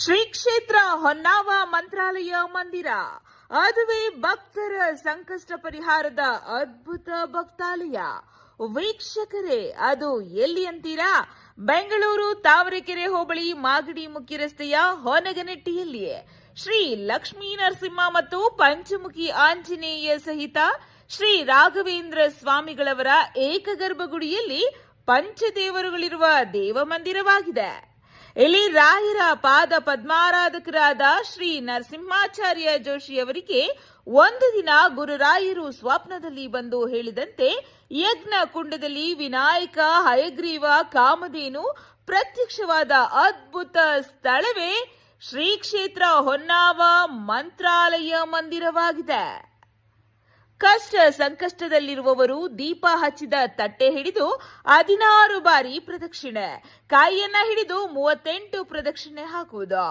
ಶ್ರೀ ಕ್ಷೇತ್ರ ಹೊನ್ನಾವ ಮಂತ್ರಾಲಯ ಮಂದಿರ ಅದುವೇ ಭಕ್ತರ ಸಂಕಷ್ಟ ಪರಿಹಾರದ ಅದ್ಭುತ ಭಕ್ತಾಲಯ. ವೀಕ್ಷಕರೇ, ಅದು ಎಲ್ಲಿ ಅಂತೀರಾ? ಬೆಂಗಳೂರು ತಾವರೆಕೆರೆ ಹೋಬಳಿ ಮಾಗಡಿ ಮುಖ್ಯ ರಸ್ತೆಯ ಹೊನಗನಟ್ಟಿಯಲ್ಲಿಯೇ ಶ್ರೀ ಲಕ್ಷ್ಮೀ ನರಸಿಂಹ ಮತ್ತು ಪಂಚಮುಖಿ ಆಂಜನೇಯ ಸಹಿತ ಶ್ರೀ ರಾಘವೇಂದ್ರ ಸ್ವಾಮಿಗಳವರ ಏಕಗರ್ಭಗುಡಿಯಲ್ಲಿ ಪಂಚದೇವರುಗಳಿರುವ ದೇವಮಂದಿರವಾಗಿದೆ. ಇಲ್ಲಿ ರಾಯರ ಪಾದ ಪದ್ಮಾರಾಧಕರಾದ ಶ್ರೀ ನರಸಿಂಹಾಚಾರ್ಯ ಜೋಶಿಯವರಿಗೆ ಒಂದು ದಿನ ಗುರುರಾಯರು ಸ್ವಪ್ನದಲ್ಲಿ ಬಂದು ಹೇಳಿದಂತೆ ಯಜ್ಞ ಕುಂಡದಲ್ಲಿ ವಿನಾಯಕ, ಹಯಗ್ರೀವ, ಕಾಮಧೇನು ಪ್ರತ್ಯಕ್ಷವಾದ ಅದ್ಭುತ ಸ್ಥಳವೇ ಶ್ರೀ ಕ್ಷೇತ್ರ ಹೊನ್ನಾವ ಮಂತ್ರಾಲಯ ಮಂದಿರವಾಗಿದೆ. ಕಷ್ಟ ಸಂಕಷ್ಟದಲ್ಲಿರುವವರು ದೀಪ ಹಚ್ಚಿದ ತಟ್ಟೆ ಹಿಡಿದು 16 ಬಾರಿ ಪ್ರದಕ್ಷಿಣೆ, ಕಾಯಿಯನ್ನ ಹಿಡಿದು 38 ಪ್ರದಕ್ಷಿಣೆ ಹಾಕುವುದು,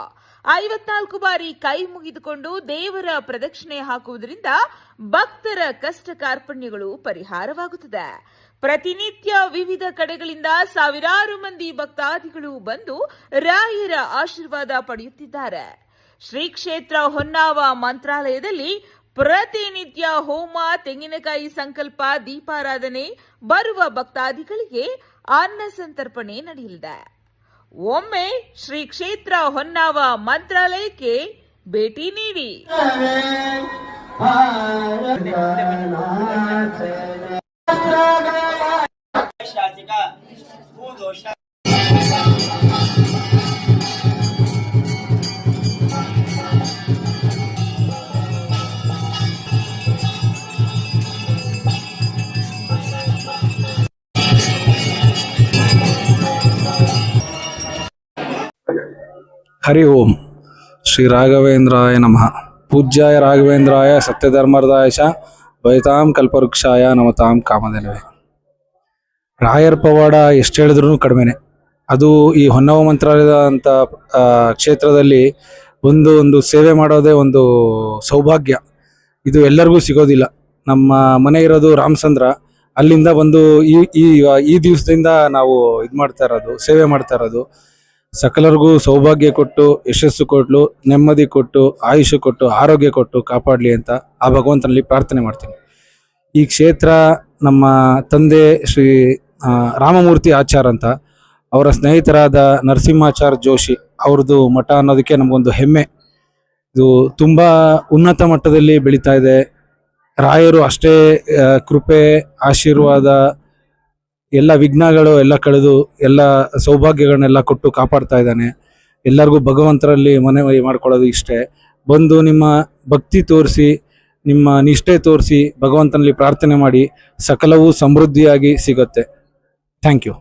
54 ಬಾರಿ ಕೈ ಮುಗಿದುಕೊಂಡು ದೇವರ ಪ್ರದಕ್ಷಿಣೆ ಹಾಕುವುದರಿಂದ ಭಕ್ತರ ಕಷ್ಟ ಕಾರ್ಪಣ್ಯಗಳು ಪರಿಹಾರವಾಗುತ್ತದೆ. ಪ್ರತಿನಿತ್ಯ ವಿವಿಧ ಕಡೆಗಳಿಂದ ಸಾವಿರಾರು ಮಂದಿ ಭಕ್ತಾದಿಗಳು ಬಂದು ರಾಯರ ಆಶೀರ್ವಾದ ಪಡೆಯುತ್ತಿದ್ದಾರೆ. ಶ್ರೀ ಕ್ಷೇತ್ರ ಹೊನ್ನಾವ ಮಂತ್ರಾಲಯದಲ್ಲಿ ಪ್ರತಿನಿತ್ಯ ಹೋಮ, ತೆಂಗಿನಕಾಯಿ ಸಂಕಲ್ಪ, ದೀಪಾರಾಧನೆ, ಬರುವ ಭಕ್ತಾದಿಗಳಿಗೆ ಅನ್ನ ಸಂತರ್ಪಣೆ ನಡೆಯಲಿದೆ. ಒಮ್ಮೆ ಶ್ರೀ ಕ್ಷೇತ್ರ ಹೊನ್ನಾವ ಮಂತ್ರಾಲಯಕ್ಕೆ ಭೇಟಿ ನೀಡಿ. ಹರಿ ಓಂ. ಶ್ರೀ ರಾಘವೇಂದ್ರಾಯ ನಮಃ. ಪೂಜ್ಯಾಯ ರಾಘವೇಂದ್ರಾಯ ಸತ್ಯಧರ್ಮರ್ದಾಯಶ ವೈತಾಂ ಕಲ್ಪವೃಕ್ಷಾಯ ನಮತಾಂ ಕಾಮಧೇನವೇ. ರಾಯರ ಪವಾಡ ಎಷ್ಟು ಹೇಳಿದ್ರೂ ಕಡಿಮೆನೆ. ಅದು ಈ ಹೊನ್ನಾವ ಮಂತ್ರಾಲಯದ ಅಂತ ಕ್ಷೇತ್ರದಲ್ಲಿ ಒಂದು ಸೇವೆ ಮಾಡೋದೇ ಒಂದು ಸೌಭಾಗ್ಯ. ಇದು ಎಲ್ಲರಿಗೂ ಸಿಗೋದಿಲ್ಲ. ನಮ್ಮ ಮನೆ ಇರೋದು ರಾಮಚಂದ್ರ, ಅಲ್ಲಿಂದ ಬಂದು ಈ ದಿವಸದಿಂದ ನಾವು ಮಾಡ್ತಾ ಇರೋದು, ಸೇವೆ ಮಾಡ್ತಾ ಇರೋದು. ಸಕಲರಿಗೂ ಸೌಭಾಗ್ಯ ಕೊಟ್ಟು, ಯಶಸ್ಸು ಕೊಟ್ಟು, ನೆಮ್ಮದಿ ಕೊಟ್ಟು, ಆಯುಷ್ ಕೊಟ್ಟು, ಆರೋಗ್ಯ ಕೊಟ್ಟು ಕಾಪಾಡಲಿ ಅಂತ ಆ ಭಗವಂತನಲ್ಲಿ ಪ್ರಾರ್ಥನೆ ಮಾಡ್ತೀನಿ. ಈ ಕ್ಷೇತ್ರ ನಮ್ಮ ತಂದೆ ಶ್ರೀ ರಾಮಮೂರ್ತಿ ಆಚಾರ್ ಅಂತ, ಅವರ ಸ್ನೇಹಿತರಾದ ನರಸಿಂಹಾಚಾರ್ಯ ಜೋಶಿ ಅವ್ರದ್ದು ಮಠ ಅನ್ನೋದಕ್ಕೆ ನಮಗೊಂದು ಹೆಮ್ಮೆ. ಇದು ತುಂಬ ಉನ್ನತ ಮಟ್ಟದಲ್ಲಿ ಬೆಳೀತಾ ಇದೆ. ರಾಯರು ಅಷ್ಟೇ ಕೃಪೆ, ಆಶೀರ್ವಾದ, ಎಲ್ಲ ವಿಘ್ನಗಳು ಎಲ್ಲ ಕಳೆದು ಎಲ್ಲ ಸೌಭಾಗ್ಯಗಳನ್ನೆಲ್ಲ ಕೊಟ್ಟು ಕಾಪಾಡ್ತಾ ಇದ್ದಾನೆ. ಎಲ್ಲರಿಗೂ ಭಗವಂತರಲ್ಲಿ ಮನವಿ ಮಾಡ್ಕೊಳ್ಳೋದು ಇಷ್ಟೇ. ಬಂದು ನಿಮ್ಮ ಭಕ್ತಿ ತೋರಿಸಿ, ನಿಮ್ಮ ನಿಷ್ಠೆ ತೋರಿಸಿ ಭಗವಂತನಲ್ಲಿ ಪ್ರಾರ್ಥನೆ ಮಾಡಿ, ಸಕಲವೂ ಸಮೃದ್ಧಿಯಾಗಿ ಸಿಗುತ್ತೆ. Thank you.